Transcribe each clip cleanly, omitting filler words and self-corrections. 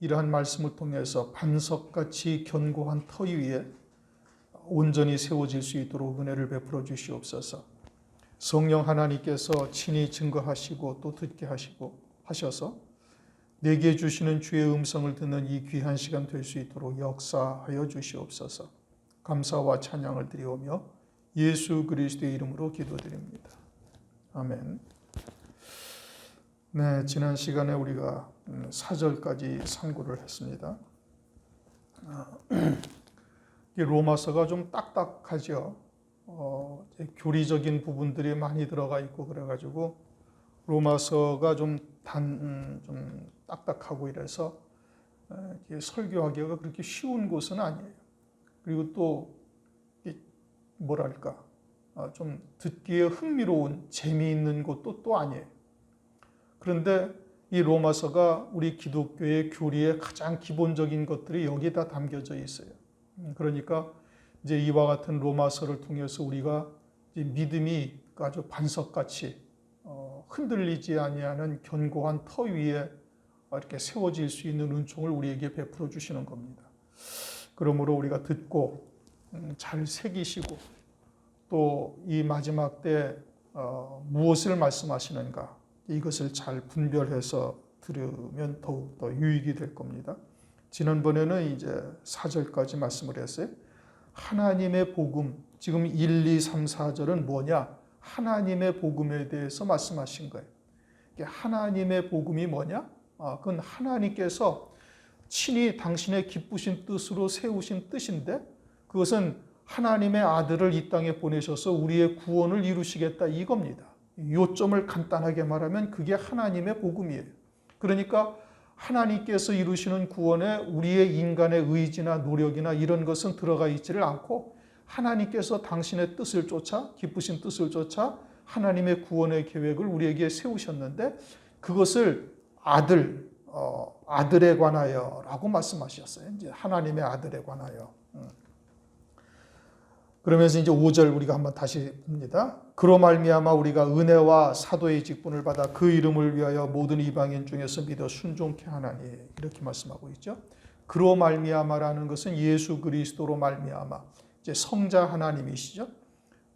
이러한 말씀을 통해서 반석같이 견고한 터 위에 온전히 세워질 수 있도록 은혜를 베풀어 주시옵소서. 성령 하나님께서 친히 증거하시고 또 듣게 하셔서 내게 주시는 주의 음성을 듣는 이 귀한 시간 될 수 있도록 역사하여 주시옵소서. 감사와 찬양을 드리오며 예수 그리스도의 이름으로 기도드립니다. 아멘. 네, 지난 시간에 우리가 4절까지 상고를 했습니다. 로마서가 좀 딱딱하죠. 교리적인 부분들이 많이 들어가 있고 그래가지고 로마서가 좀 딱딱하고 이래서 설교하기가 그렇게 쉬운 곳은 아니에요. 그리고 또 뭐랄까 좀 듣기에 흥미로운 재미있는 곳도 또 아니에요. 그런데 이 로마서가 우리 기독교의 교리의 가장 기본적인 것들이 여기에 다 담겨져 있어요. 그러니까 이제 이와 같은 로마서를 통해서 우리가 믿음이 아주 반석같이 흔들리지 아니하는 견고한 터 위에 이렇게 세워질 수 있는 은총을 우리에게 베풀어 주시는 겁니다. 그러므로 우리가 듣고 잘 새기시고 또 이 마지막 때 무엇을 말씀하시는가 이것을 잘 분별해서 들으면 더욱더 유익이 될 겁니다. 지난번에는 이제 4절까지 말씀을 했어요. 하나님의 복음, 지금 1, 2, 3, 4절은 뭐냐? 하나님의 복음에 대해서 말씀하신 거예요. 하나님의 복음이 뭐냐? 그건 하나님께서 친히 당신의 기쁘신 뜻으로 세우신 뜻인데 그것은 하나님의 아들을 이 땅에 보내셔서 우리의 구원을 이루시겠다 이겁니다. 요점을 간단하게 말하면 그게 하나님의 복음이에요. 그러니까 하나님께서 이루시는 구원에 우리의 인간의 의지나 노력이나 이런 것은 들어가 있지를 않고 하나님께서 당신의 뜻을 쫓아 기쁘신 뜻을 쫓아 하나님의 구원의 계획을 우리에게 세우셨는데 그것을 아들에 관하여라고 말씀하셨어요. 이제 하나님의 아들에 관하여. 그러면서 이제 5절 우리가 한번 다시 봅니다. 그로 말미암아 우리가 은혜와 사도의 직분을 받아 그 이름을 위하여 모든 이방인 중에서 믿어 순종케 하나니 이렇게 말씀하고 있죠. 그로 말미암아라는 것은 예수 그리스도로 말미암아 이제 성자 하나님이시죠.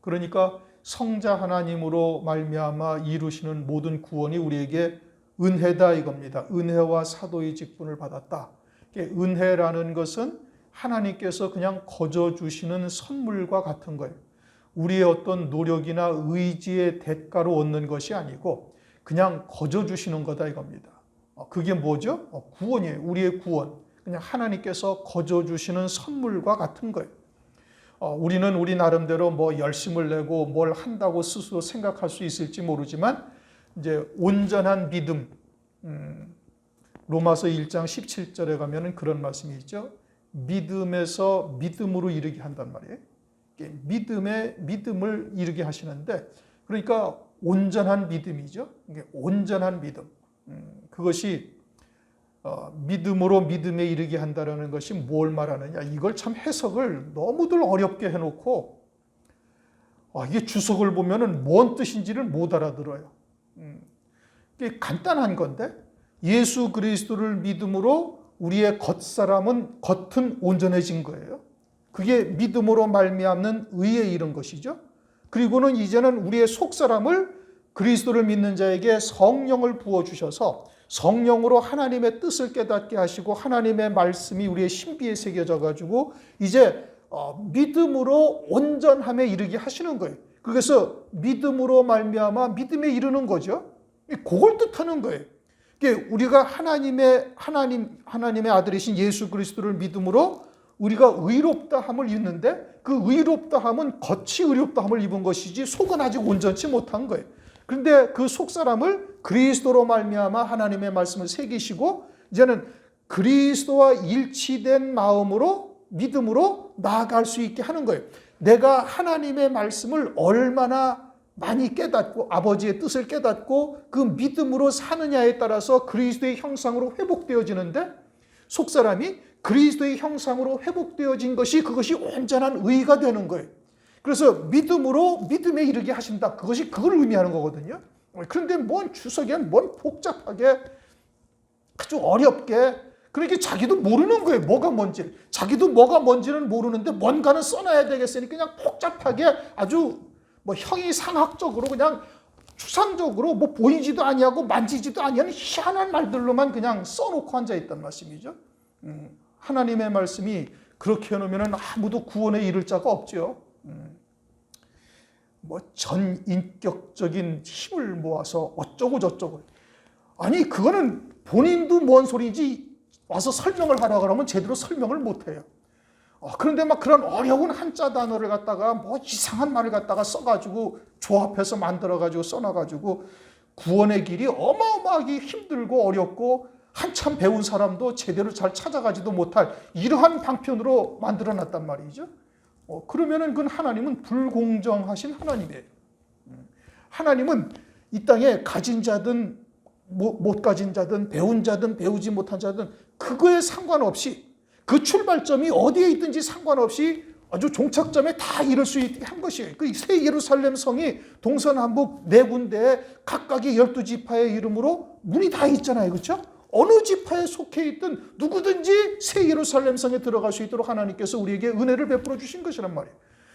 그러니까 성자 하나님으로 말미암아 이루시는 모든 구원이 우리에게 은혜다 이겁니다. 은혜와 사도의 직분을 받았다. 은혜라는 것은 하나님께서 그냥 거저 주시는 선물과 같은 거예요. 우리의 어떤 노력이나 의지의 대가로 얻는 것이 아니고 그냥 거저 주시는 거다 이겁니다. 그게 뭐죠? 구원이에요. 우리의 구원. 그냥 하나님께서 거저 주시는 선물과 같은 거예요. 우리는 우리 나름대로 뭐 열심을 내고 뭘 한다고 스스로 생각할 수 있을지 모르지만 이제 온전한 믿음, 로마서 1장 17절에 가면은 그런 말씀이 있죠. 믿음에서 믿음으로 이르게 한단 말이에요. 믿음을 이르게 하시는데 그러니까 온전한 믿음이죠. 온전한 믿음. 그것이 믿음으로 믿음에 이르게 한다는 것이 뭘 말하느냐. 이걸 참 해석을 너무들 어렵게 해놓고 이게 주석을 보면은 뭔 뜻인지를 못 알아들어요. 이게 간단한 건데 예수 그리스도를 믿음으로 우리의 겉은 온전해진 거예요. 그게 믿음으로 말미암는 의에 이른 것이죠. 그리고는 이제는 우리의 속사람을 그리스도를 믿는 자에게 성령을 부어주셔서 성령으로 하나님의 뜻을 깨닫게 하시고 하나님의 말씀이 우리의 신비에 새겨져 가지고 이제 믿음으로 온전함에 이르게 하시는 거예요. 그래서 믿음으로 말미암아 믿음에 이르는 거죠. 그걸 뜻하는 거예요. 우리가 하나님의 아들이신 예수 그리스도를 믿음으로 우리가 의롭다함을 입는데 그 의롭다함은 겉이 의롭다함을 입은 것이지 속은 아직 온전치 못한 거예요. 그런데 그 속사람을 그리스도로 말미암아 하나님의 말씀을 새기시고 이제는 그리스도와 일치된 마음으로 믿음으로 나아갈 수 있게 하는 거예요. 내가 하나님의 말씀을 얼마나 많이 깨닫고 아버지의 뜻을 깨닫고 그 믿음으로 사느냐에 따라서 그리스도의 형상으로 회복되어지는데 속사람이 그리스도의 형상으로 회복되어진 것이 그것이 온전한 의가 되는 거예요. 그래서 믿음으로 믿음에 이르게 하신다. 그걸 의미하는 거거든요. 그런데 뭔 주석에 뭔 복잡하게 아주 어렵게 그러니까 자기도 모르는 거예요. 뭐가 뭔지. 자기도 뭐가 뭔지는 모르는데 뭔가는 써놔야 되겠으니 그냥 복잡하게 아주 뭐 형이상학적으로 그냥 추상적으로 뭐 보이지도 아니하고 만지지도 아니하는 희한한 말들로만 그냥 써놓고 앉아있단 말씀이죠. 하나님의 말씀이 그렇게 해놓으면 아무도 구원에 이를 자가 없죠. 뭐 전인격적인 힘을 모아서 어쩌고 저쩌고. 아니 그거는 본인도 뭔 소리인지 와서 설명을 하라고 하면 제대로 설명을 못해요. 그런데 막 그런 어려운 한자 단어를 갖다가 뭐 이상한 말을 갖다가 써가지고 조합해서 만들어가지고 써놔가지고 구원의 길이 어마어마하게 힘들고 어렵고 한참 배운 사람도 제대로 잘 찾아가지도 못할 이러한 방편으로 만들어놨단 말이죠. 그러면은 그 하나님은 불공정하신 하나님이에요. 하나님은 이 땅에 가진 자든 못 가진 자든 배운 자든 배우지 못한 자든 그거에 상관없이 그 출발점이 어디에 있든지 상관없이 아주 종착점에 다 이룰 수 있게 한 것이에요. 그 새 예루살렘 성이 동서남북 네 군데에 각각의 12지파의 이름으로 문이 다 있잖아요. 그렇죠? 어느 지파에 속해 있든 누구든지 새 예루살렘 성에 들어갈 수 있도록 하나님께서 우리에게 은혜를 베풀어 주신 것이란 말이에요.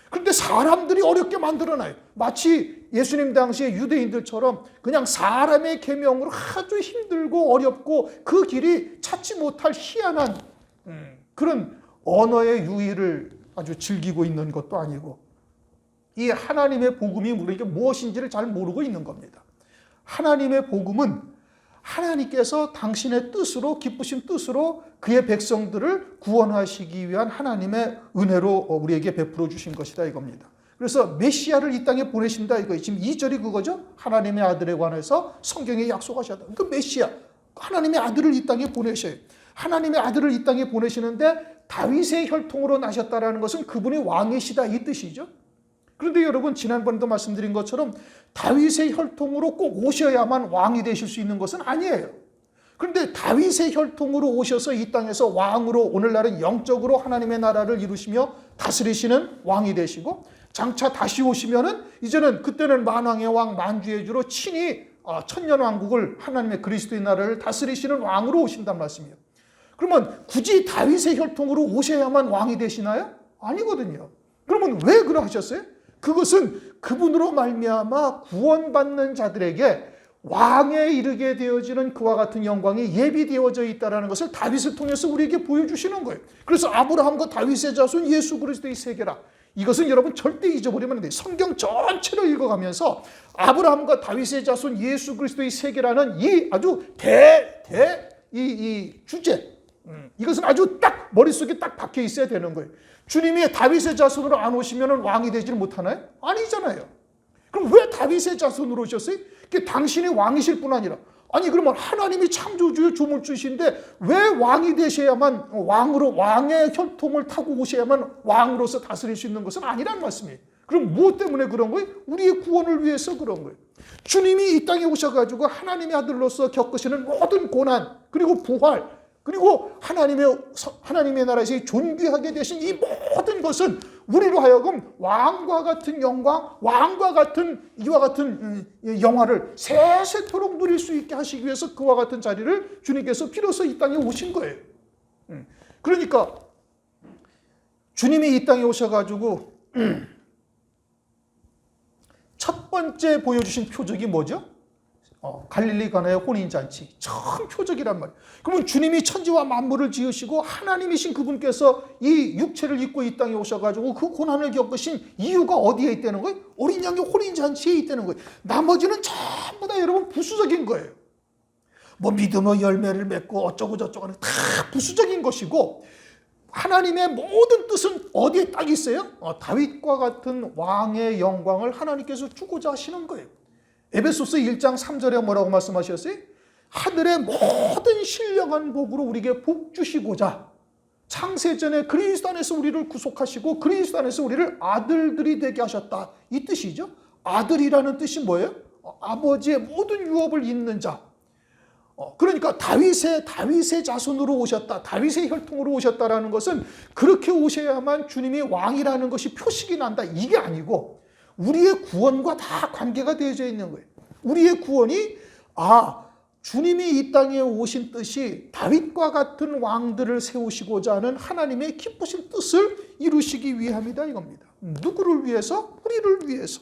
그런데 사람들이 어렵게 만들어놔요. 마치 예수님 당시의 유대인들처럼 그냥 사람의 계명으로 아주 힘들고 어렵고 그 길이 찾지 못할 희한한 그런 언어의 유의를 아주 즐기고 있는 것도 아니고 이 하나님의 복음이 우리에게 무엇인지를 잘 모르고 있는 겁니다. 하나님의 복음은 하나님께서 당신의 뜻으로 기쁘신 뜻으로 그의 백성들을 구원하시기 위한 하나님의 은혜로 우리에게 베풀어 주신 것이다 이겁니다. 그래서 메시아를 이 땅에 보내신다 이거 지금 2절이 그거죠. 하나님의 아들에 관해서 성경에 약속하셨다. 그 메시아 하나님의 아들을 이 땅에 보내셔요. 하나님의 아들을 이 땅에 보내시는데 다윗의 혈통으로 나셨다라는 것은 그분이 왕이시다 이 뜻이죠. 그런데 여러분 지난번에도 말씀드린 것처럼 다윗의 혈통으로 꼭 오셔야만 왕이 되실 수 있는 것은 아니에요. 그런데 다윗의 혈통으로 오셔서 이 땅에서 왕으로 오늘날은 영적으로 하나님의 나라를 이루시며 다스리시는 왕이 되시고 장차 다시 오시면은 이제는 그때는 만왕의 왕 만주의 주로 친히 천년왕국을 하나님의 그리스도의 나라를 다스리시는 왕으로 오신단 말씀이에요. 그러면 굳이 다윗의 혈통으로 오셔야만 왕이 되시나요? 아니거든요. 그러면 왜 그러하셨어요? 그것은 그분으로 말미암아 구원받는 자들에게 왕에 이르게 되어지는 그와 같은 영광이 예비되어져 있다는 것을 다윗을 통해서 우리에게 보여주시는 거예요. 그래서 아브라함과 다윗의 자손 예수 그리스도의 세계라. 이것은 여러분 절대 잊어버리면 안 돼요. 성경 전체를 읽어가면서 아브라함과 다윗의 자손 예수 그리스도의 세계라는 이 아주 이 주제, 이것은 아주 딱 머릿속에 딱 박혀 있어야 되는 거예요. 주님이 다윗의 자손으로 안 오시면 왕이 되지를 못하나요? 아니잖아요. 그럼 왜 다윗의 자손으로 오셨어요? 그게 당신이 왕이실 뿐 아니라 아니 그러면 하나님이 창조주의 조물주신데 왜 왕이 되셔야만 왕으로 왕의 혈통을 타고 오셔야만 왕으로서 다스릴 수 있는 것은 아니란 말씀이에요. 그럼 무엇 때문에 그런 거예요? 우리의 구원을 위해서 그런 거예요. 주님이 이 땅에 오셔가지고 하나님의 아들로서 겪으시는 모든 고난 그리고 부활 그리고 하나님의 나라에서 존귀하게 되신 이 모든 것은 우리로 하여금 왕과 같은 영광, 왕과 같은 이와 같은 영화를 세세토록 누릴 수 있게 하시기 위해서 그와 같은 자리를 주님께서 비로소 이 땅에 오신 거예요. 그러니까 주님이 이 땅에 오셔가지고 첫 번째 보여주신 표적이 뭐죠? 갈릴리 가나의 혼인잔치. 참 표적이란 말이에요. 그러면 주님이 천지와 만물을 지으시고 하나님이신 그분께서 이 육체를 입고 이 땅에 오셔가지고 그 고난을 겪으신 이유가 어디에 있다는 거예요? 어린 양의 혼인잔치에 있다는 거예요. 나머지는 전부 다 여러분 부수적인 거예요. 뭐 믿음의 열매를 맺고 어쩌고 저쩌고 하는 다 부수적인 것이고 하나님의 모든 뜻은 어디에 딱 있어요? 다윗과 같은 왕의 영광을 하나님께서 주고자 하시는 거예요. 에베소서 1장 3절에 뭐라고 말씀하셨어요? 하늘의 모든 신령한 복으로 우리에게 복 주시고자 창세전에 그리스도 안에서 우리를 구속하시고 그리스도 안에서 우리를 아들들이 되게 하셨다. 이 뜻이죠. 아들이라는 뜻이 뭐예요? 아버지의 모든 유업을 잇는 자. 그러니까 다윗의 자손으로 오셨다. 다윗의 혈통으로 오셨다라는 것은 그렇게 오셔야만 주님이 왕이라는 것이 표식이 난다. 이게 아니고 우리의 구원과 다 관계가 되어져 있는 거예요. 우리의 구원이 주님이 이 땅에 오신 뜻이 다윗과 같은 왕들을 세우시고자 하는 하나님의 기쁘신 뜻을 이루시기 위함이다 이겁니다. 누구를 위해서? 우리를 위해서.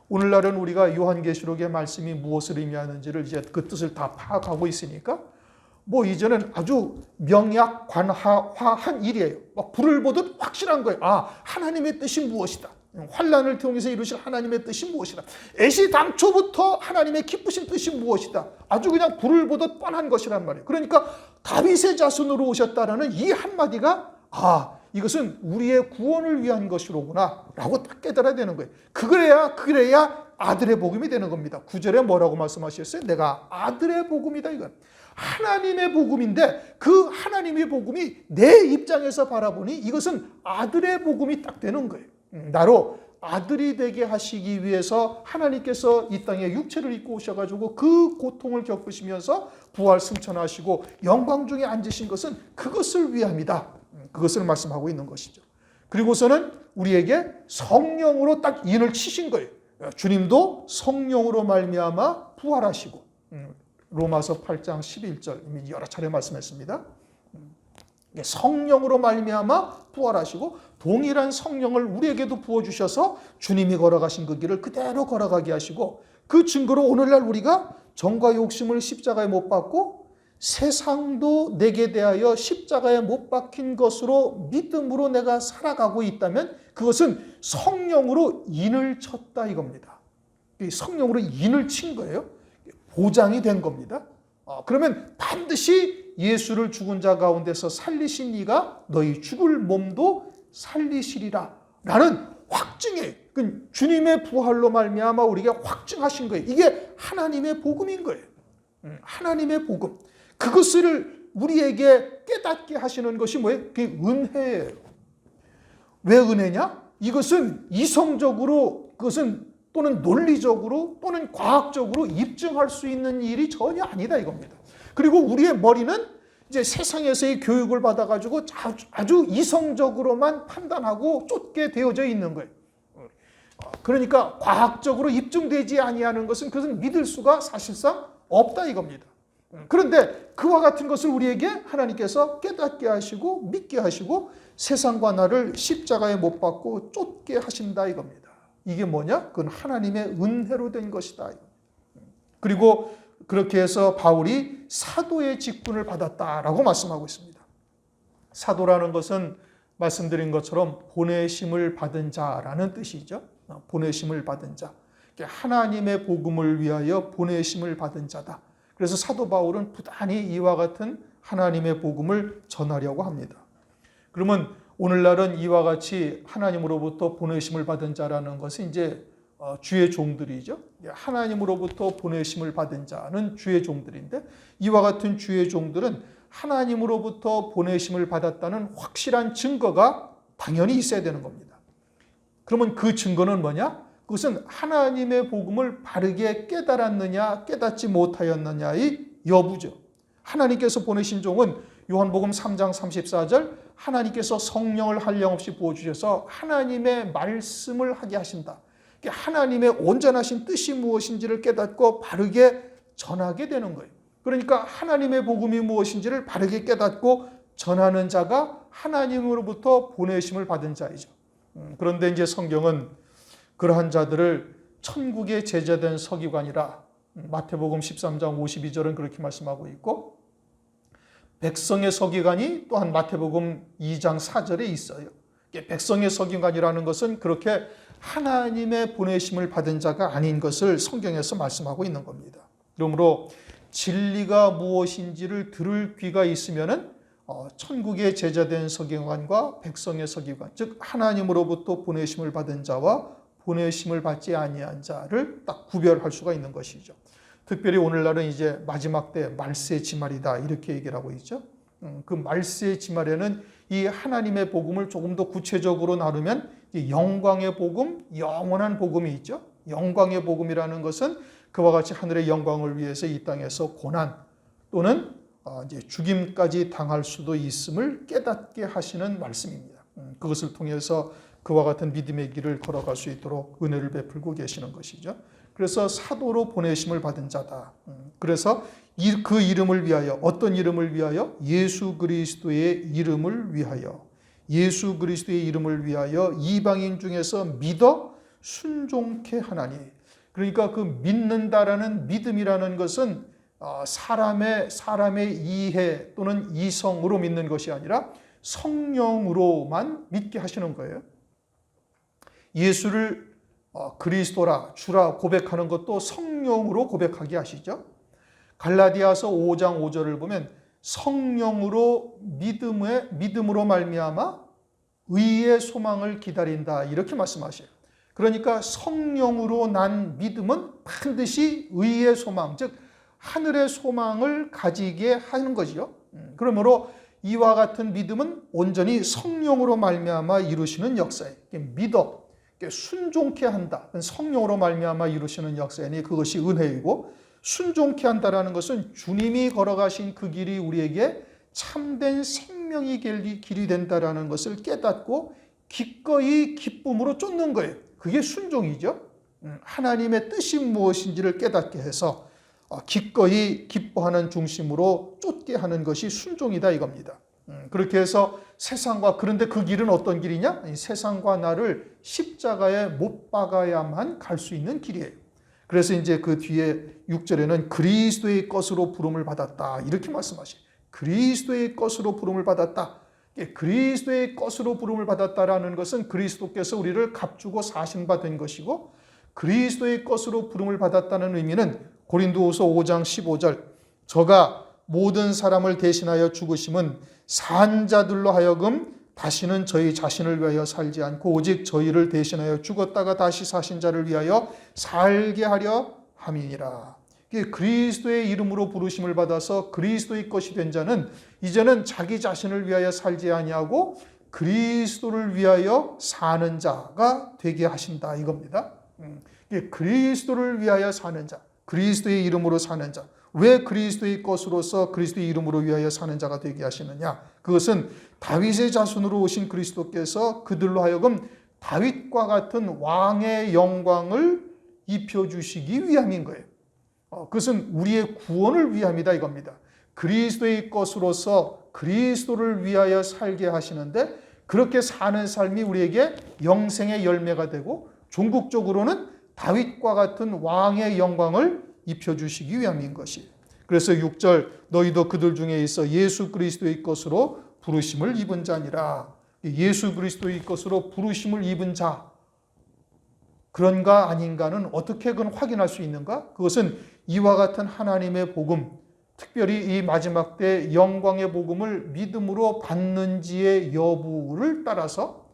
오늘날은 우리가 요한계시록의 말씀이 무엇을 의미하는지를 이제 그 뜻을 다 파악하고 있으니까 뭐 이제는 아주 명약관화한 일이에요. 막 불을 보듯 확실한 거예요. 아, 하나님의 뜻이 무엇이다. 환난을 통해서 이루실 하나님의 뜻이 무엇이다. 애시당초부터 하나님의 기쁘신 뜻이 무엇이다. 아주 그냥 불을 보듯 뻔한 것이란 말이에요. 그러니까 다윗의 자손으로 오셨다라는 이 한마디가 아, 이것은 우리의 구원을 위한 것이로구나 라고 딱 깨달아야 되는 거예요. 그래야 아들의 복음이 되는 겁니다. 9절에 뭐라고 말씀하셨어요? 내가 아들의 복음이다 이건. 하나님의 복음인데 그 하나님의 복음이 내 입장에서 바라보니 이것은 아들의 복음이 딱 되는 거예요. 나로 아들이 되게 하시기 위해서 하나님께서 이 땅에 육체를 입고 오셔가지고 그 고통을 겪으시면서 부활 승천하시고 영광 중에 앉으신 것은 그것을 위함이다. 그것을 말씀하고 있는 것이죠. 그리고서는 우리에게 성령으로 딱 인을 치신 거예요. 주님도 성령으로 말미암아 부활하시고 로마서 8장 11절 이미 여러 차례 말씀했습니다. 성령으로 말미암아 부활하시고 동일한 성령을 우리에게도 부어주셔서 주님이 걸어가신 그 길을 그대로 걸어가게 하시고 그 증거로 오늘날 우리가 정과 욕심을 십자가에 못 박고 세상도 내게 대하여 십자가에 못 박힌 것으로 믿음으로 내가 살아가고 있다면 그것은 성령으로 인을 쳤다 이겁니다. 성령으로 인을 친 거예요. 보장이 된 겁니다. 그러면 반드시 예수를 죽은 자 가운데서 살리신 이가 너희 죽을 몸도 살리시리라 라는 확증이에요. 주님의 부활로 말미암아 우리에게 확증하신 거예요. 이게 하나님의 복음인 거예요. 하나님의 복음. 그것을 우리에게 깨닫게 하시는 것이 뭐예요? 그게 은혜예요. 왜 은혜냐? 이것은 이성적으로 그것은 또는 논리적으로 또는 과학적으로 입증할 수 있는 일이 전혀 아니다 이겁니다. 그리고 우리의 머리는 이제 세상에서의 교육을 받아가지고 아주 이성적으로만 판단하고 쫓게 되어져 있는 거예요. 그러니까 과학적으로 입증되지 아니하는 것은 그것은 믿을 수가 사실상 없다 이겁니다. 그런데 그와 같은 것을 우리에게 하나님께서 깨닫게 하시고 믿게 하시고 세상과 나를 십자가에 못 박고 쫓게 하신다 이겁니다. 이게 뭐냐? 그건 하나님의 은혜로 된 것이다. 그리고 그렇게 해서 바울이 사도의 직분을 받았다라고 말씀하고 있습니다. 사도라는 것은 말씀드린 것처럼 보내심을 받은 자라는 뜻이죠. 보내심을 받은 자. 하나님의 복음을 위하여 보내심을 받은 자다. 그래서 사도 바울은 부단히 이와 같은 하나님의 복음을 전하려고 합니다. 그러면 오늘날은 이와 같이 하나님으로부터 보내심을 받은 자라는 것은 이제 주의 종들이죠. 하나님으로부터 보내심을 받은 자는 주의 종들인데 이와 같은 주의 종들은 하나님으로부터 보내심을 받았다는 확실한 증거가 당연히 있어야 되는 겁니다. 그러면 그 증거는 뭐냐? 그것은 하나님의 복음을 바르게 깨달았느냐 깨닫지 못하였느냐의 여부죠. 하나님께서 보내신 종은 요한복음 3장 34절 하나님께서 성령을 한량없이 부어주셔서 하나님의 말씀을 하게 하신다. 하나님의 온전하신 뜻이 무엇인지를 깨닫고 바르게 전하게 되는 거예요. 그러니까 하나님의 복음이 무엇인지를 바르게 깨닫고 전하는 자가 하나님으로부터 보내심을 받은 자이죠. 그런데 이제 성경은 그러한 자들을 천국의 제자된 서기관이라 마태복음 13장 52절은 그렇게 말씀하고 있고 백성의 서기관이 또한 마태복음 2장 4절에 있어요. 백성의 서기관이라는 것은 그렇게 하나님의 보내심을 받은 자가 아닌 것을 성경에서 말씀하고 있는 겁니다. 그러므로 진리가 무엇인지를 들을 귀가 있으면은 천국의 제자된 서기관과 백성의 서기관, 즉 하나님으로부터 보내심을 받은 자와 보내심을 받지 아니한 자를 딱 구별할 수가 있는 것이죠. 특별히 오늘날은 이제 마지막 때 말세의 지말이다 이렇게 얘기를 하고 있죠. 그 말세의 지말에는 이 하나님의 복음을 조금 더 구체적으로 나누면 영광의 복음, 영원한 복음이 있죠. 영광의 복음이라는 것은 그와 같이 하늘의 영광을 위해서 이 땅에서 고난 또는 이제 죽임까지 당할 수도 있음을 깨닫게 하시는 말씀입니다. 그것을 통해서 그와 같은 믿음의 길을 걸어갈 수 있도록 은혜를 베풀고 계시는 것이죠. 그래서 사도로 보내심을 받은 자다. 그래서 그 이름을 위하여, 어떤 이름을 위하여? 예수 그리스도의 이름을 위하여. 예수 그리스도의 이름을 위하여 이방인 중에서 믿어 순종케 하나니. 그러니까 그 믿는다라는 믿음이라는 것은 사람의 이해 또는 이성으로 믿는 것이 아니라 성령으로만 믿게 하시는 거예요. 예수를 그리스도라 주라 고백하는 것도 성령으로 고백하게 하시죠. 갈라디아서 5장 5절을 보면 성령으로 믿음으로 말미암아 의의 소망을 기다린다 이렇게 말씀하셔요. 그러니까 성령으로 난 믿음은 반드시 의의 소망, 즉 하늘의 소망을 가지게 하는 거지요. 그러므로 이와 같은 믿음은 온전히 성령으로 말미암아 이루시는 역사예요. 믿어 순종케 한다. 성령으로 말미암아 이루시는 역사이니 그것이 은혜이고, 순종케 한다라는 것은 주님이 걸어가신 그 길이 우리에게 참된 생명의 길이 된다라는 것을 깨닫고 기꺼이 기쁨으로 쫓는 거예요. 그게 순종이죠. 하나님의 뜻이 무엇인지를 깨닫게 해서 기꺼이 기뻐하는 중심으로 쫓게 하는 것이 순종이다 이겁니다. 그렇게 해서 세상과, 그런데 그 길은 어떤 길이냐? 세상과 나를 십자가에 못 박아야만 갈 수 있는 길이에요. 그래서 이제 그 뒤에 6절에는 그리스도의 것으로 부름을 받았다 이렇게 말씀하셔요. 그리스도의 것으로 부름을 받았다. 그리스도의 것으로 부름을 받았다라는 것은 그리스도께서 우리를 값주고 사신 바 된 것이고, 그리스도의 것으로 부름을 받았다는 의미는 고린도후서 5장 15절 저가 모든 사람을 대신하여 죽으심은 산 자들로 하여금 다시는 저희 자신을 위하여 살지 않고 오직 저희를 대신하여 죽었다가 다시 사신 자를 위하여 살게 하려 함이니라. 그리스도의 이름으로 부르심을 받아서 그리스도의 것이 된 자는 이제는 자기 자신을 위하여 살지 아니하고 그리스도를 위하여 사는 자가 되게 하신다 이겁니다. 그리스도를 위하여 사는 자, 그리스도의 이름으로 사는 자. 왜 그리스도의 것으로서 그리스도의 이름으로 위하여 사는 자가 되게 하시느냐? 그것은 다윗의 자손으로 오신 그리스도께서 그들로 하여금 다윗과 같은 왕의 영광을 입혀주시기 위함인 거예요. 그것은 우리의 구원을 위함이다 이겁니다. 그리스도의 것으로서 그리스도를 위하여 살게 하시는데, 그렇게 사는 삶이 우리에게 영생의 열매가 되고 종국적으로는 다윗과 같은 왕의 영광을 입혀주시기 위함인 것이. 그래서 6절 너희도 그들 중에 있어 예수 그리스도의 것으로 부르심을 입은 자니라. 예수 그리스도의 것으로 부르심을 입은 자, 그런가 아닌가는 어떻게 확인할 수 있는가? 그것은 이와 같은 하나님의 복음, 특별히 이 마지막 때 영광의 복음을 믿음으로 받는지의 여부를 따라서,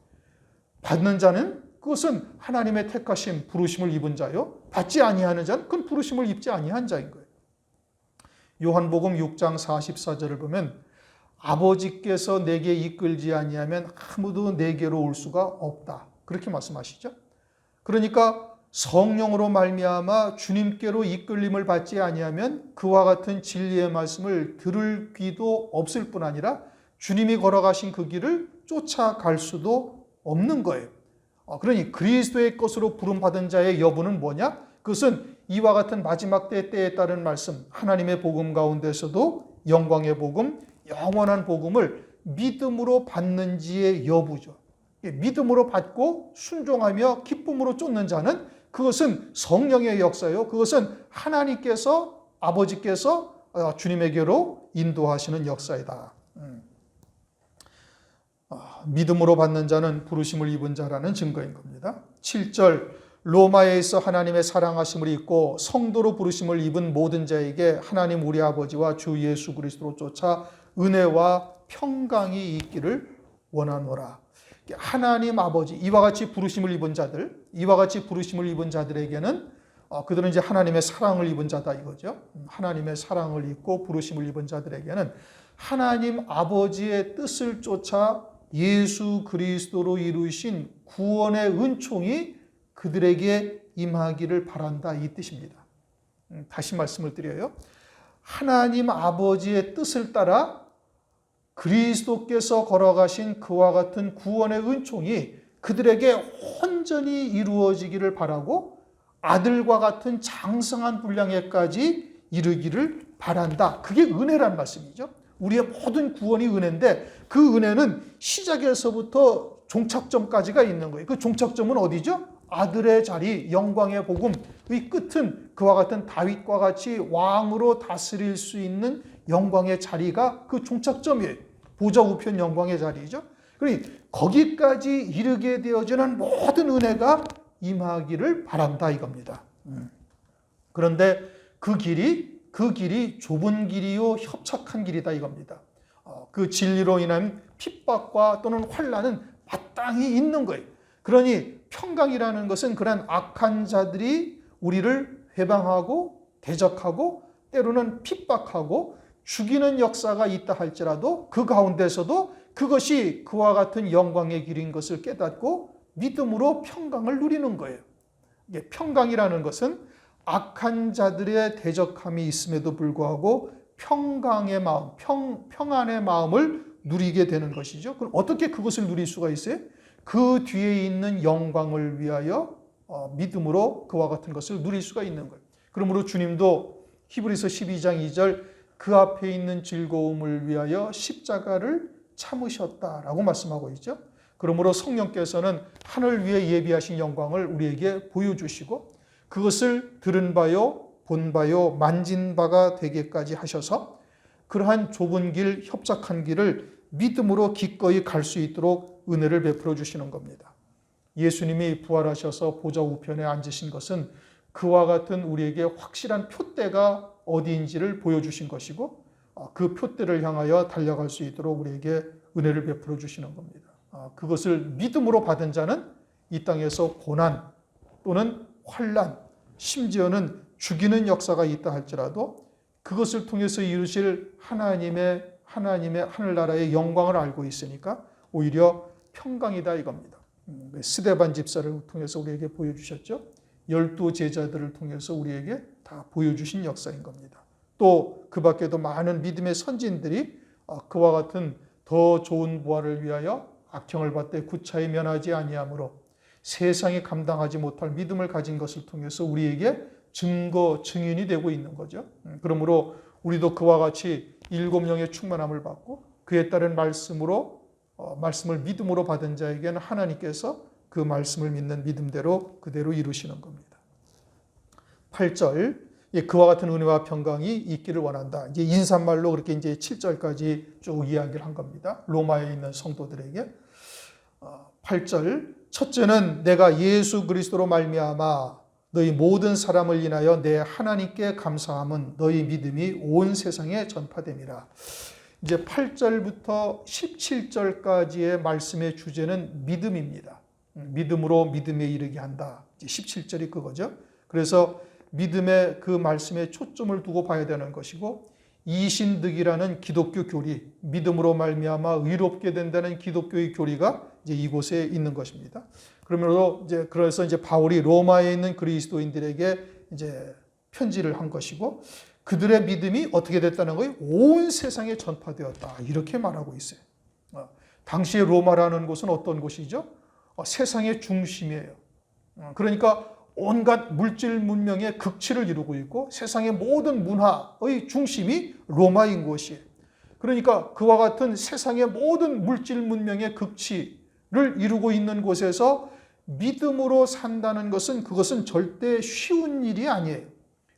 받는 자는 그것은 하나님의 택하심, 부르심을 입은 자요. 받지 아니하는 자는 그건 부르심을 입지 아니한 자인 거예요. 요한복음 6장 44절을 보면 아버지께서 내게 이끌지 아니하면 아무도 내게로 올 수가 없다. 그렇게 말씀하시죠. 그러니까 성령으로 말미암아 주님께로 이끌림을 받지 아니하면 그와 같은 진리의 말씀을 들을 귀도 없을 뿐 아니라 주님이 걸어가신 그 길을 쫓아갈 수도 없는 거예요. 그러니 그리스도의 것으로 부름받은 자의 여부는 뭐냐? 그것은 이와 같은 마지막 때에 따른 말씀, 하나님의 복음 가운데서도 영광의 복음, 영원한 복음을 믿음으로 받는지의 여부죠. 믿음으로 받고 순종하며 기쁨으로 쫓는 자는 그것은 성령의 역사요. 그것은 하나님께서, 아버지께서 주님에게로 인도하시는 역사이다. 믿음으로 받는 자는 부르심을 입은 자라는 증거인 겁니다. 7절 로마에 있어 하나님의 사랑하심을 입고 성도로 부르심을 입은 모든 자에게 하나님 우리 아버지와 주 예수 그리스도로 쫓아 은혜와 평강이 있기를 원하노라. 하나님 아버지, 이와 같이 부르심을 입은 자들, 이와 같이 부르심을 입은 자들에게는 그들은 이제 하나님의 사랑을 입은 자다 이거죠. 하나님의 사랑을 입고 부르심을 입은 자들에게는 하나님 아버지의 뜻을 쫓아 예수 그리스도로 이루신 구원의 은총이 그들에게 임하기를 바란다 이 뜻입니다. 다시 말씀을 드려요. 하나님 아버지의 뜻을 따라 그리스도께서 걸어가신 그와 같은 구원의 은총이 그들에게 온전히 이루어지기를 바라고 아들과 같은 장성한 분량에까지 이르기를 바란다. 그게 은혜란 말씀이죠. 우리의 모든 구원이 은혜인데 그 은혜는 시작에서부터 종착점까지가 있는 거예요. 그 종착점은 어디죠? 아들의 자리, 영광의 복음의 끝은 그와 같은 다윗과 같이 왕으로 다스릴 수 있는 영광의 자리가 그 종착점이에요. 보좌 우편 영광의 자리죠. 그러니 거기까지 이르게 되어지는 모든 은혜가 임하기를 바란다 이겁니다. 그런데 그 길이 좁은 길이요 협착한 길이다 이겁니다. 그 진리로 인한 핍박과 또는 환난은 마땅히 있는 거예요. 그러니 평강이라는 것은 그런 악한 자들이 우리를 회방하고 대적하고 때로는 핍박하고 죽이는 역사가 있다 할지라도 그 가운데서도 그것이 그와 같은 영광의 길인 것을 깨닫고 믿음으로 평강을 누리는 거예요. 이게 평강이라는 것은 악한 자들의 대적함이 있음에도 불구하고 평강의 마음, 평안의 마음을 누리게 되는 것이죠. 그럼 어떻게 그것을 누릴 수가 있어요? 그 뒤에 있는 영광을 위하여 믿음으로 그와 같은 것을 누릴 수가 있는 거예요. 그러므로 주님도 히브리서 12장 2절 그 앞에 있는 즐거움을 위하여 십자가를 참으셨다라고 말씀하고 있죠. 그러므로 성령께서는 하늘 위에 예비하신 영광을 우리에게 보여주시고 그것을 들은 바요, 본 바요, 만진 바가 되게까지 하셔서 그러한 좁은 길, 협착한 길을 믿음으로 기꺼이 갈 수 있도록 은혜를 베풀어 주시는 겁니다. 예수님이 부활하셔서 보좌 우편에 앉으신 것은 그와 같은 우리에게 확실한 표대가 어디인지를 보여주신 것이고 그 표대를 향하여 달려갈 수 있도록 우리에게 은혜를 베풀어 주시는 겁니다. 그것을 믿음으로 받은 자는 이 땅에서 고난 또는 환난, 심지어는 죽이는 역사가 있다 할지라도 그것을 통해서 이루실 하나님의 하늘나라의 영광을 알고 있으니까 오히려 평강이다 이겁니다. 스데반 집사를 통해서 우리에게 보여주셨죠. 12 제자들을 통해서 우리에게 다 보여주신 역사인 겁니다. 또 그 밖에도 많은 믿음의 선진들이 그와 같은 더 좋은 부활을 위하여 악형을 받되 구차히 면하지 아니하므로 세상이 감당하지 못할 믿음을 가진 것을 통해서 우리에게 증인이 되고 있는 거죠. 그러므로 우리도 그와 같이 7명의 충만함을 받고 그에 따른 말씀을 믿음으로 받은 자에게는 하나님께서 그 말씀을 믿는 믿음대로 그대로 이루시는 겁니다. 8절 그와 같은 은혜와 평강이 있기를 원한다. 이제 인사말로 그렇게 이제 7절까지 쭉 이야기를 한 겁니다. 로마에 있는 성도들에게 8절 첫째는 내가 예수 그리스도로 말미암아 너희 모든 사람을 인하여 내 하나님께 감사함은 너희 믿음이 온 세상에 전파됨이라. 이제 8절부터 17절까지의 말씀의 주제는 믿음입니다. 믿음으로 믿음에 이르게 한다. 17절이 그거죠. 그래서 믿음의 그 말씀에 초점을 두고 봐야 되는 것이고 이신득이라는 기독교 교리, 믿음으로 말미암아 의롭게 된다는 기독교의 교리가 이제 이곳에 있는 것입니다. 그래서 이제 바울이 로마에 있는 그리스도인들에게 이제 편지를 한 것이고 그들의 믿음이 어떻게 됐다는 거예요? 온 세상에 전파되었다. 이렇게 말하고 있어요. 당시에 로마라는 곳은 어떤 곳이죠? 세상의 중심이에요. 그러니까 온갖 물질 문명의 극치를 이루고 있고 세상의 모든 문화의 중심이 로마인 곳이에요. 그러니까 그와 같은 세상의 모든 물질 문명의 극치를 이루고 있는 곳에서 믿음으로 산다는 것은 그것은 절대 쉬운 일이 아니에요.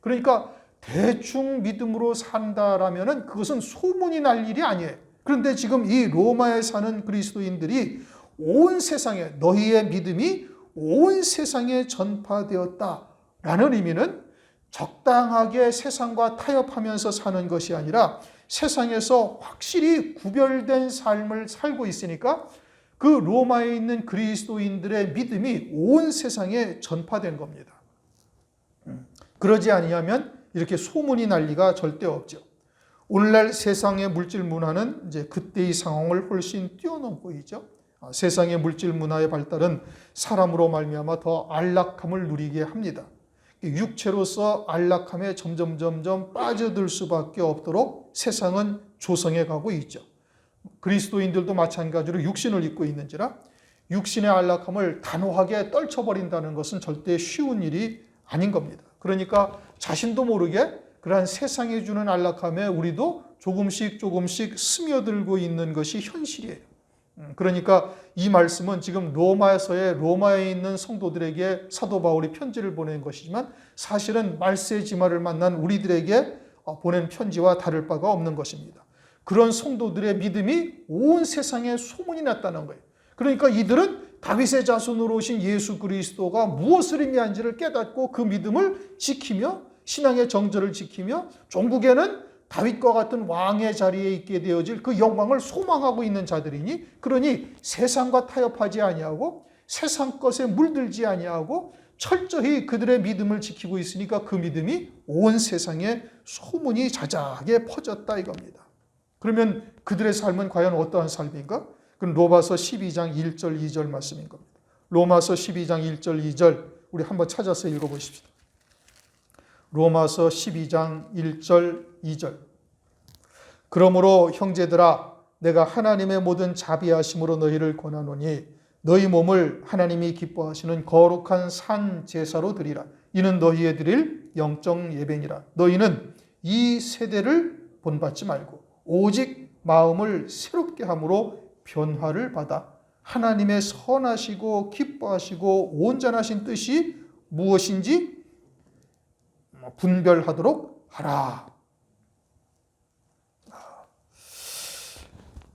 그러니까 대충 믿음으로 산다라면은 그것은 소문이 날 일이 아니에요. 그런데 지금 이 로마에 사는 그리스도인들이 온 세상에 너희의 믿음이 온 세상에 전파되었다라는 의미는 적당하게 세상과 타협하면서 사는 것이 아니라 세상에서 확실히 구별된 삶을 살고 있으니까 그 로마에 있는 그리스도인들의 믿음이 온 세상에 전파된 겁니다. 그러지 아니하면 이렇게 소문이 날 리가 절대 없죠. 오늘날 세상의 물질 문화는 이제 그때의 상황을 훨씬 뛰어넘고 있죠. 세상의 물질 문화의 발달은 사람으로 말미암아 더 안락함을 누리게 합니다. 육체로서 안락함에 점점 빠져들 수밖에 없도록 세상은 조성해 가고 있죠. 그리스도인들도 마찬가지로 육신을 입고 있는지라 육신의 안락함을 단호하게 떨쳐버린다는 것은 절대 쉬운 일이 아닌 겁니다. 그러니까 자신도 모르게 그러한 세상이 주는 안락함에 우리도 조금씩 스며들고 있는 것이 현실이에요. 그러니까 이 말씀은 지금 로마에 있는 성도들에게 사도 바울이 편지를 보낸 것이지만 사실은 말세 지마를 만난 우리들에게 보낸 편지와 다를 바가 없는 것입니다. 그런 성도들의 믿음이 온 세상에 소문이 났다는 거예요. 그러니까 이들은 다윗의 자손으로 오신 예수 그리스도가 무엇을 의미한지를 깨닫고 그 믿음을 지키며 신앙의 정절을 지키며 종국에는 다윗과 같은 왕의 자리에 있게 되어질 그 영광을 소망하고 있는 자들이니, 그러니 세상과 타협하지 아니하고 세상 것에 물들지 아니하고 철저히 그들의 믿음을 지키고 있으니까 그 믿음이 온 세상에 소문이 자자하게 퍼졌다 이겁니다. 그러면 그들의 삶은 과연 어떠한 삶인가? 그건 로마서 12장 1절 2절 말씀인 겁니다. 로마서 12장 1절 2절 우리 한번 찾아서 읽어보십시다. 로마서 12장 1절 2절. 그러므로 형제들아, 내가 하나님의 모든 자비하심으로 너희를 권하노니 너희 몸을 하나님이 기뻐하시는 거룩한 산 제사로 드리라. 이는 너희의 드릴 영적 예배니라. 너희는 이 세대를 본받지 말고 오직 마음을 새롭게 함으로 변화를 받아 하나님의 선하시고 기뻐하시고 온전하신 뜻이 무엇인지 분별하도록 하라.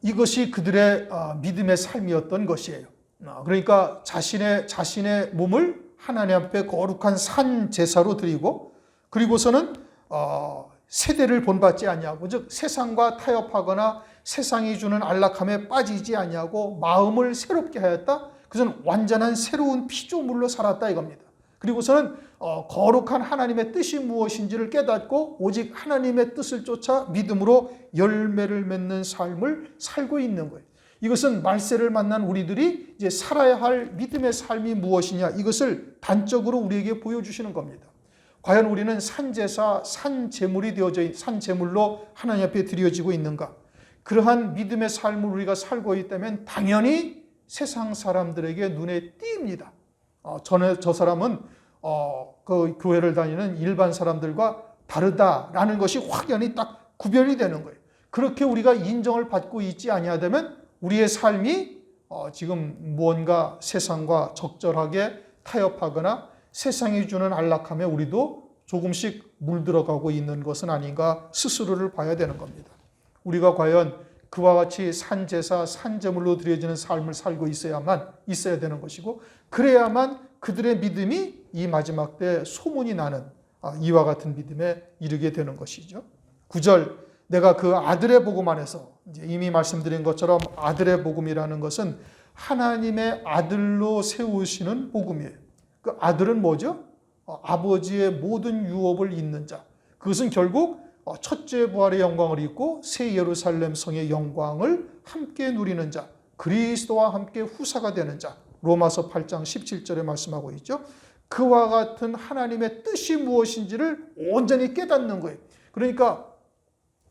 이것이 그들의 믿음의 삶이었던 것이에요. 그러니까 자신의 몸을 하나님 앞에 거룩한 산 제사로 드리고, 그리고서는 세대를 본받지 아니하고, 즉 세상과 타협하거나 세상이 주는 안락함에 빠지지 아니하고 마음을 새롭게 하였다. 그것은 완전한 새로운 피조물로 살았다 이겁니다. 그리고서는 거룩한 하나님의 뜻이 무엇인지를 깨닫고 오직 하나님의 뜻을 쫓아 믿음으로 열매를 맺는 삶을 살고 있는 거예요. 이것은 말세를 만난 우리들이 이제 살아야 할 믿음의 삶이 무엇이냐, 이것을 단적으로 우리에게 보여주시는 겁니다. 과연 우리는 산제사, 산제물로 하나님 앞에 드려지고 있는가? 그러한 믿음의 삶을 우리가 살고 있다면 당연히 세상 사람들에게 눈에 띕니다. 저 사람은 그 교회를 다니는 일반 사람들과 다르다라는 것이 확연히 딱 구별이 되는 거예요. 그렇게 우리가 인정을 받고 있지 아니하다면 우리의 삶이 지금 무언가 세상과 적절하게 타협하거나 세상이 주는 안락함에 우리도 조금씩 물들어가고 있는 것은 아닌가 스스로를 봐야 되는 겁니다. 우리가 과연 그와 같이 산제사, 산제물로 드려지는 삶을 살고 있어야 되는 것이고, 그래야만 그들의 믿음이 이 마지막 때 소문이 나는 이와 같은 믿음에 이르게 되는 것이죠. 9절, 내가 그 아들의 복음 안에서, 이제 이미 말씀드린 것처럼 아들의 복음이라는 것은 하나님의 아들로 세우시는 복음이에요. 그 아들은 뭐죠? 아버지의 모든 유업을 잇는 자. 그것은 결국 첫째 부활의 영광을 입고 새 예루살렘 성의 영광을 함께 누리는 자, 그리스도와 함께 후사가 되는 자. 로마서 8장 17절에 말씀하고 있죠. 그와 같은 하나님의 뜻이 무엇인지를 온전히 깨닫는 거예요. 그러니까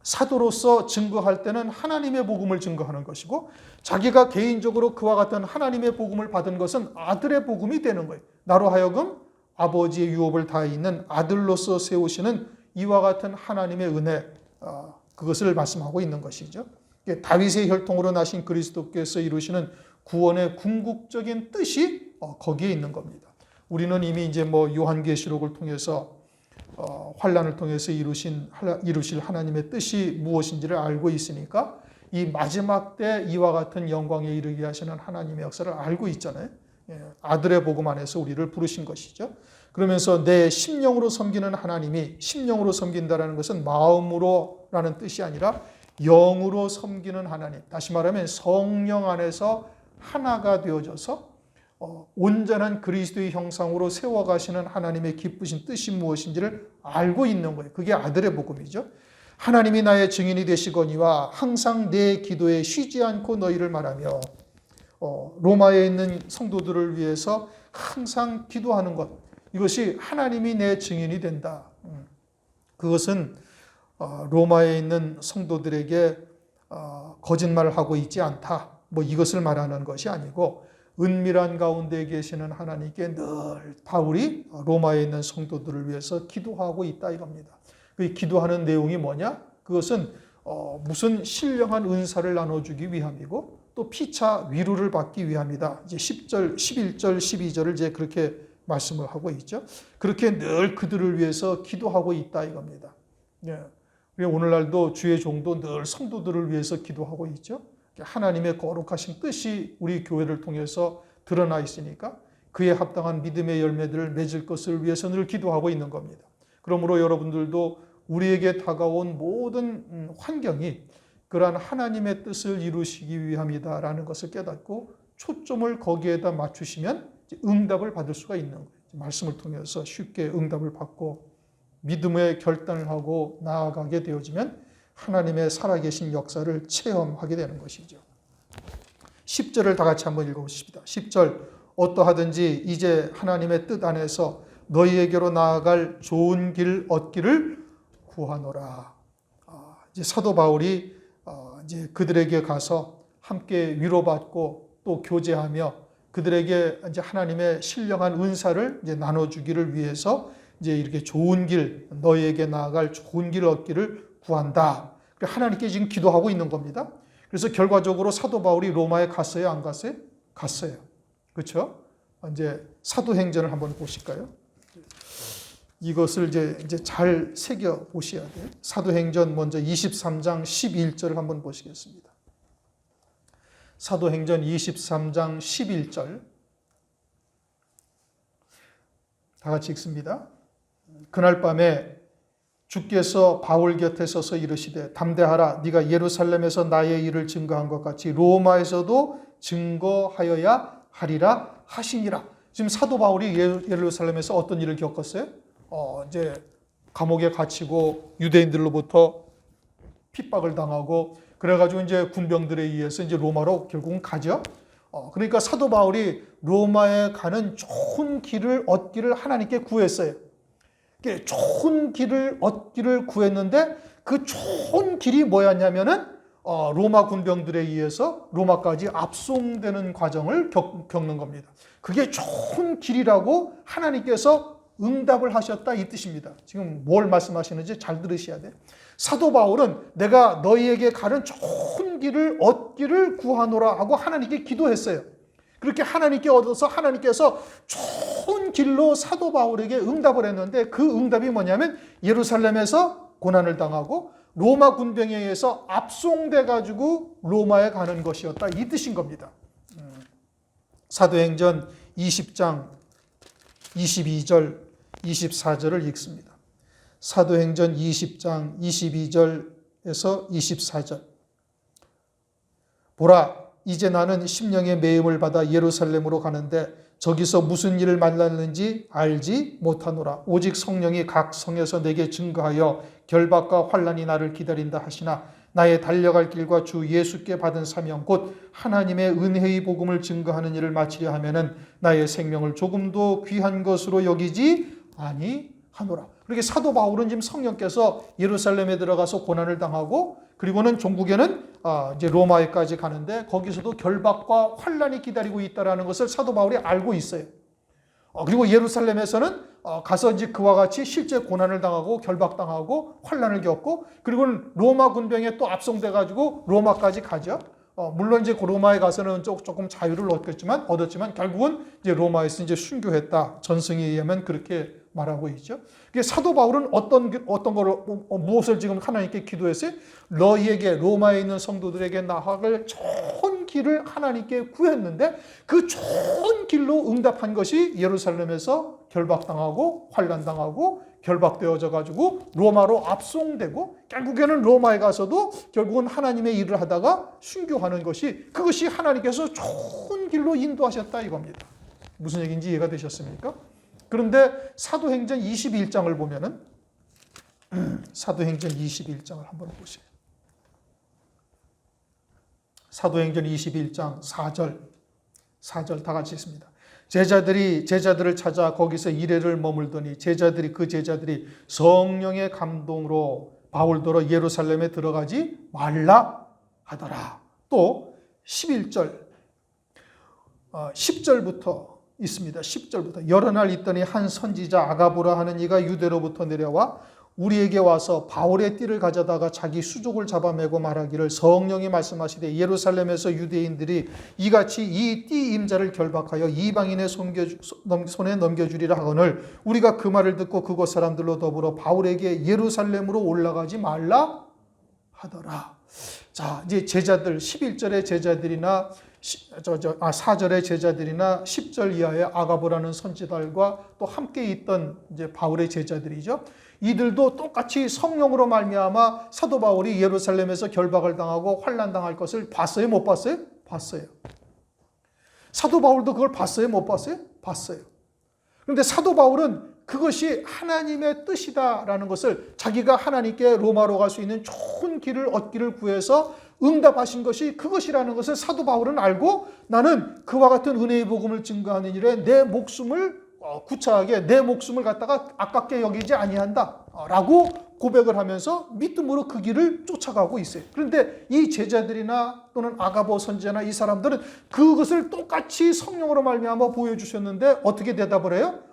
사도로서 증거할 때는 하나님의 복음을 증거하는 것이고, 자기가 개인적으로 그와 같은 하나님의 복음을 받은 것은 아들의 복음이 되는 거예요. 나로 하여금 아버지의 유업을 다 있는 아들로서 세우시는 이와 같은 하나님의 은혜, 그것을 말씀하고 있는 것이죠. 다윗의 혈통으로 나신 그리스도께서 이루시는 구원의 궁극적인 뜻이 거기에 있는 겁니다. 우리는 이미 이제 요한계시록을 통해서 환란을 통해서 이루실 하나님의 뜻이 무엇인지를 알고 있으니까 이 마지막 때 이와 같은 영광에 이르게 하시는 하나님의 역사를 알고 있잖아요. 아들의 복음 안에서 우리를 부르신 것이죠. 그러면서 내 심령으로 섬기는 하나님이, 심령으로 섬긴다라는 것은 마음으로라는 뜻이 아니라 영으로 섬기는 하나님, 다시 말하면 성령 안에서 하나가 되어져서 온전한 그리스도의 형상으로 세워가시는 하나님의 기쁘신 뜻이 무엇인지를 알고 있는 거예요. 그게 아들의 복음이죠. 하나님이 나의 증인이 되시거니와 항상 내 기도에 쉬지 않고 너희를 말하며, 로마에 있는 성도들을 위해서 항상 기도하는 것, 이것이 하나님이 내 증인이 된다. 그것은 로마에 있는 성도들에게 거짓말을 하고 있지 않다, 이것을 말하는 것이 아니고, 은밀한 가운데 계시는 하나님께 늘 바울이 로마에 있는 성도들을 위해서 기도하고 있다 이겁니다. 그 기도하는 내용이 뭐냐? 그것은 무슨 신령한 은사를 나눠주기 위함이고 또 피차 위로를 받기 위함이다. 이제 10절, 11절, 12절을 이제 그렇게 말씀을 하고 있죠. 그렇게 늘 그들을 위해서 기도하고 있다 이겁니다. 예. 오늘날도 주의 종도 늘 성도들을 위해서 기도하고 있죠. 하나님의 거룩하신 뜻이 우리 교회를 통해서 드러나 있으니까 그에 합당한 믿음의 열매들을 맺을 것을 위해서 늘 기도하고 있는 겁니다. 그러므로 여러분들도 우리에게 다가온 모든 환경이 그러한 하나님의 뜻을 이루시기 위함이다라는 것을 깨닫고 초점을 거기에다 맞추시면 응답을 받을 수가 있는 거예요. 말씀을 통해서 쉽게 응답을 받고 믿음의 결단을 하고 나아가게 되어지면 하나님의 살아계신 역사를 체험하게 되는 것이죠. 10절을 다 같이 한번 읽어보십시다. 10절 어떠하든지 이제 하나님의 뜻 안에서 너희에게로 나아갈 좋은 길 얻기를 구하노라. 이제 사도 바울이 이제 그들에게 가서 함께 위로받고 또 교제하며 그들에게 이제 하나님의 신령한 은사를 이제 나눠주기를 위해서 이제 이렇게 좋은 길, 너희에게 나아갈 좋은 길 얻기를 구한다. 하나님께 지금 기도하고 있는 겁니다. 그래서 결과적으로 사도 바울이 로마에 갔어요, 안 갔어요? 갔어요. 그렇죠? 이제 사도행전을 한번 보실까요? 이것을 이제 잘 새겨 보셔야 돼요. 사도행전 먼저 23장 11절을 한번 보시겠습니다. 사도행전 23장 11절 다 같이 읽습니다. 그날 밤에 주께서 바울 곁에 서서 이르시되 담대하라 네가 예루살렘에서 나의 일을 증거한 것 같이 로마에서도 증거하여야 하리라 하시니라. 지금 사도 바울이 예루살렘에서 어떤 일을 겪었어요? 이제 감옥에 갇히고 유대인들로부터 핍박을 당하고 그래가지고 이제 군병들에 의해서 이제 로마로 결국은 가죠. 그러니까 사도 바울이 로마에 가는 좋은 길을 얻기를 하나님께 구했어요. 좋은 길을 얻기를 구했는데 그 좋은 길이 뭐였냐면은 로마 군병들에 의해서 로마까지 압송되는 과정을 겪는 겁니다. 그게 좋은 길이라고 하나님께서 응답을 하셨다 이 뜻입니다. 지금 뭘 말씀하시는지 잘 들으셔야 돼요. 사도 바울은 내가 너희에게 가는 좋은 길을 얻기를 구하노라 하고 하나님께 기도했어요. 그렇게 하나님께 얻어서 하나님께서 좋은 길로 사도 바울에게 응답을 했는데 그 응답이 뭐냐면 예루살렘에서 고난을 당하고 로마 군병에 의해서 압송돼 가지고 로마에 가는 것이었다 이 뜻인 겁니다. 사도행전 20장 22절 24절을 읽습니다. 사도행전 20장 22절에서 24절 보라 이제 나는 심령의 매임을 받아 예루살렘으로 가는데 저기서 무슨 일을 만났는지 알지 못하노라. 오직 성령이 각 성에서 내게 증거하여 결박과 환난이 나를 기다린다 하시나 나의 달려갈 길과 주 예수께 받은 사명 곧 하나님의 은혜의 복음을 증거하는 일을 마치려 하면은 나의 생명을 조금도 귀한 것으로 여기지 아니하노라. 그렇게 사도 바울은 지금 성령께서 예루살렘에 들어가서 고난을 당하고 그리고는 종국에는 이제 로마에까지 가는데 거기서도 결박과 환난이 기다리고 있다라는 것을 사도 바울이 알고 있어요. 그리고 예루살렘에서는 가서 이제 그와 같이 실제 고난을 당하고 결박당하고 환난을 겪고 그리고는 로마 군병에 또 압송돼 가지고 로마까지 가죠. 물론 이제 로마에 가서는 조금 자유를 얻었지만 결국은 이제 로마에서 이제 순교했다. 전승에 의하면 그렇게 말하고 있죠. 사도 바울은 무엇을 지금 하나님께 기도했어요? 너희에게 로마에 있는 성도들에게 나아갈 좋은 길을 하나님께 구했는데 그 좋은 길로 응답한 것이 예루살렘에서 결박당하고 환난당하고 결박되어져 가지고 로마로 압송되고 결국에는 로마에 가서도 결국은 하나님의 일을 하다가 순교하는 그것이 하나님께서 좋은 길로 인도하셨다 이겁니다. 무슨 얘기인지 이해가 되셨습니까? 그런데 사도행전 21장을 보면은 사도행전 21장을 한번 보세요. 사도행전 21장 4절 다 같이 읽습니다. 제자들을 찾아 거기서 이레를 머물더니 그 제자들이 성령의 감동으로 바울더러 예루살렘에 들어가지 말라 하더라. 또 10절부터 있습니다. 10절부터 여러 날 있더니 한 선지자 아가보라 하는 이가 유대로부터 내려와 우리에게 와서 바울의 띠를 가져다가 자기 수족을 잡아매고 말하기를 성령이 말씀하시되 예루살렘에서 유대인들이 이같이 이 띠 임자를 결박하여 이방인의 손에 넘겨주리라 하거늘 우리가 그 말을 듣고 그곳 사람들로 더불어 바울에게 예루살렘으로 올라가지 말라 하더라. 자, 이제 제자들 11절의 제자들이나 4절의 제자들이나 10절 이하의 아가보라는 선지자들과 또 함께 있던 이제 바울의 제자들이죠. 이들도 똑같이 성령으로 말미암아 사도 바울이 예루살렘에서 결박을 당하고 환난당할 것을 봤어요? 못 봤어요? 봤어요. 사도 바울도 그걸 봤어요? 못 봤어요? 봤어요. 그런데 사도 바울은 그것이 하나님의 뜻이다라는 것을 자기가 하나님께 로마로 갈 수 있는 좋은 길을 얻기를 구해서 응답하신 것이 그것이라는 것을 사도 바울은 알고 나는 그와 같은 은혜의 복음을 증거하는 일에 내 목숨을 구차하게 내 목숨을 갖다가 아깝게 여기지 아니한다 라고 고백을 하면서 믿음으로 그 길을 쫓아가고 있어요. 그런데 이 제자들이나 또는 아가보 선지자나 이 사람들은 그것을 똑같이 성령으로 말미암아 보여주셨는데 어떻게 대답을 해요?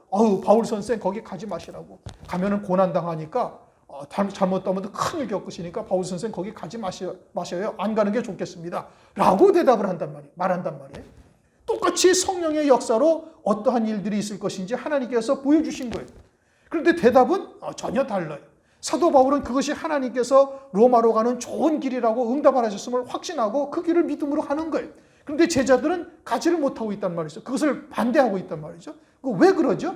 바울 선생 거기 가지 마시라고. 가면은 고난당하니까 잘못하면 큰일 겪으시니까 바울 선생 거기 가지 마셔요. 안 가는 게 좋겠습니다 라고 대답을 말한단 말이에요. 똑같이 성령의 역사로 어떠한 일들이 있을 것인지 하나님께서 보여주신 거예요. 그런데 대답은 전혀 달라요. 사도 바울은 그것이 하나님께서 로마로 가는 좋은 길이라고 응답을 하셨음을 확신하고 그 길을 믿음으로 가는 거예요. 그런데 제자들은 가지를 못하고 있단 말이죠. 그것을 반대하고 있단 말이죠. 왜 그러죠?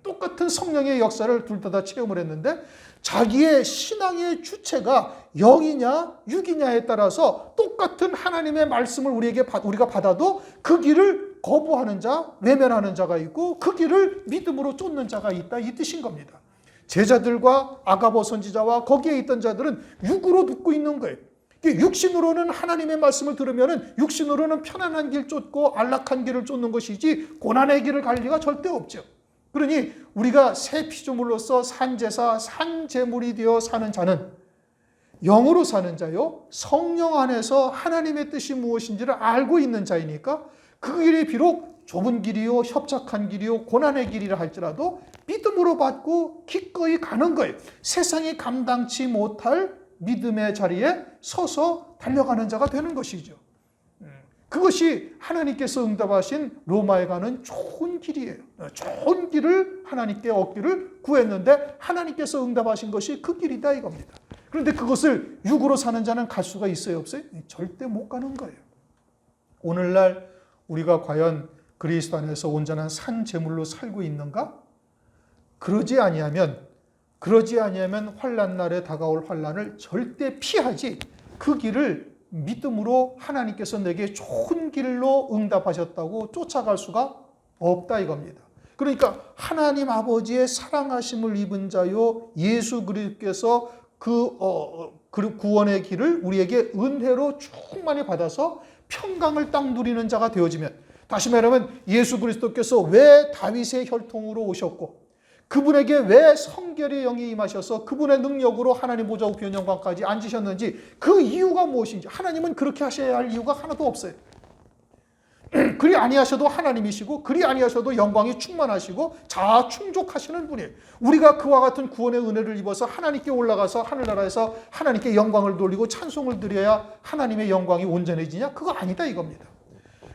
똑같은 성령의 역사를 둘 다 체험을 했는데 자기의 신앙의 주체가 영이냐 육이냐에 따라서 똑같은 하나님의 말씀을 우리가 받아도 그 길을 거부하는 자, 외면하는 자가 있고 그 길을 믿음으로 쫓는 자가 있다 이 뜻인 겁니다. 제자들과 아가보 선지자와 거기에 있던 자들은 육으로 듣고 있는 거예요. 육신으로는 하나님의 말씀을 들으면 육신으로는 편안한 길 쫓고 안락한 길을 쫓는 것이지 고난의 길을 갈 리가 절대 없죠. 그러니 우리가 새 피조물로서 산제사, 산제물이 되어 사는 자는 영으로 사는 자요, 성령 안에서 하나님의 뜻이 무엇인지를 알고 있는 자이니까 그 길이 비록 좁은 길이요, 협착한 길이요, 고난의 길이라 할지라도 믿음으로 받고 기꺼이 가는 거예요. 세상이 감당치 못할 믿음의 자리에 서서 달려가는 자가 되는 것이죠. 그것이 하나님께서 응답하신 로마에 가는 좋은 길이에요. 좋은 길을 하나님께 얻기를 구했는데 하나님께서 응답하신 것이 그 길이다 이겁니다. 그런데 그것을 육으로 사는 자는 갈 수가 있어요, 없어요? 절대 못 가는 거예요. 오늘날 우리가 과연 그리스도 안에서 온전한 산 제물로 살고 있는가? 그러지 아니하면 환난 날에 다가올 환난을 절대 피하지 그 길을 믿음으로 하나님께서 내게 좋은 길로 응답하셨다고 쫓아갈 수가 없다 이겁니다. 그러니까 하나님 아버지의 사랑하심을 입은 자요 예수 그리스도께서 그 구원의 길을 우리에게 은혜로 충만히 받아서 평강을 딱 누리는 자가 되어지면, 다시 말하면 예수 그리스도께서 왜 다윗의 혈통으로 오셨고 그분에게 왜 성결의 영이 임하셔서 그분의 능력으로 하나님 보좌 우편 영광까지 앉으셨는지 그 이유가 무엇인지, 하나님은 그렇게 하셔야 할 이유가 하나도 없어요. 그리 아니하셔도 하나님이시고 그리 아니하셔도 영광이 충만하시고 자아 충족하시는 분이에요. 우리가 그와 같은 구원의 은혜를 입어서 하나님께 올라가서 하늘나라에서 하나님께 영광을 돌리고 찬송을 드려야 하나님의 영광이 온전해지냐? 그거 아니다 이겁니다.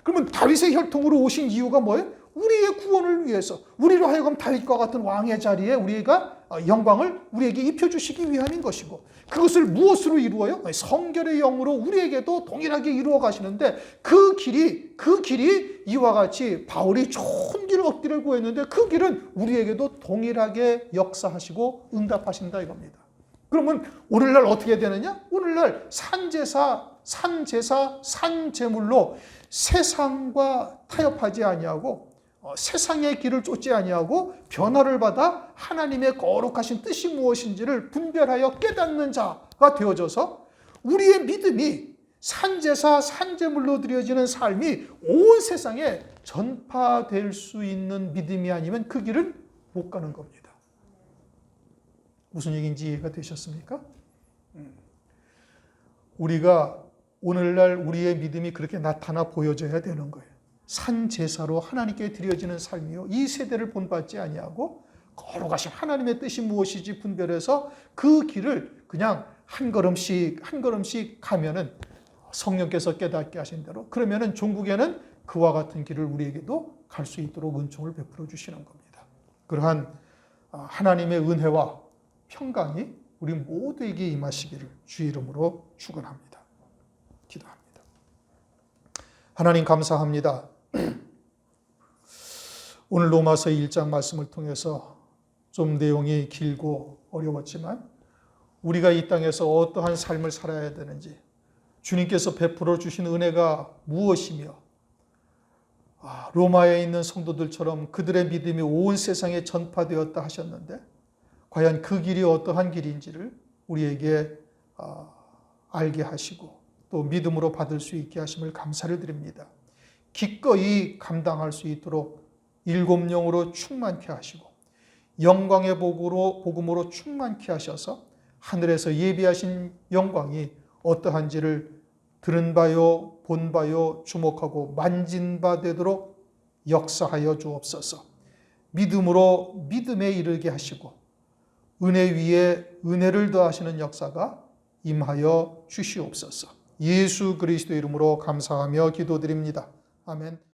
그러면 다윗의 혈통으로 오신 이유가 뭐예요? 우리의 구원을 위해서, 우리로 하여금 다윗과 같은 왕의 자리에 우리가 영광을 우리에게 입혀주시기 위함인 것이고, 그것을 무엇으로 이루어요? 성결의 영으로 우리에게도 동일하게 이루어 가시는데 그 길이 이와 같이 바울이 좋은 길을 얻기를 구했는데 그 길은 우리에게도 동일하게 역사하시고 응답하신다 이겁니다. 그러면 오늘날 어떻게 되느냐? 오늘날 산제사, 산제물로 세상과 타협하지 아니하고 세상의 길을 쫓지 아니하고 변화를 받아 하나님의 거룩하신 뜻이 무엇인지를 분별하여 깨닫는 자가 되어져서 우리의 믿음이 산제사, 산제물로 드려지는 삶이 온 세상에 전파될 수 있는 믿음이 아니면 그 길은 못 가는 겁니다. 무슨 얘기인지 이해가 되셨습니까? 우리가 오늘날 우리의 믿음이 그렇게 나타나 보여져야 되는 거예요. 산제사로 하나님께 드려지는 삶이요, 이 세대를 본받지 아니하고 거룩하신 하나님의 뜻이 무엇인지 분별해서 그 길을 그냥 한 걸음씩 한 걸음씩 가면은 성령께서 깨닫게 하신 대로 그러면은 종국에는 그와 같은 길을 우리에게도 갈 수 있도록 은총을 베풀어 주시는 겁니다. 그러한 하나님의 은혜와 평강이 우리 모두에게 임하시기를 주의 이름으로 축원합니다. 기도합니다. 하나님 감사합니다. 오늘 로마서 1장 말씀을 통해서 좀 내용이 길고 어려웠지만 우리가 이 땅에서 어떠한 삶을 살아야 되는지 주님께서 베풀어 주신 은혜가 무엇이며 로마에 있는 성도들처럼 그들의 믿음이 온 세상에 전파되었다 하셨는데 과연 그 길이 어떠한 길인지를 우리에게 알게 하시고 또 믿음으로 받을 수 있게 하심을 감사를 드립니다. 기꺼이 감당할 수 있도록 일곱 영으로 충만케 하시고 영광의 복음으로 충만케 하셔서 하늘에서 예비하신 영광이 어떠한지를 들은 바요, 본 바요, 주목하고 만진 바 되도록 역사하여 주옵소서. 믿음으로 믿음에 이르게 하시고 은혜 위에 은혜를 더하시는 역사가 임하여 주시옵소서. 예수 그리스도 이름으로 감사하며 기도드립니다. 아멘.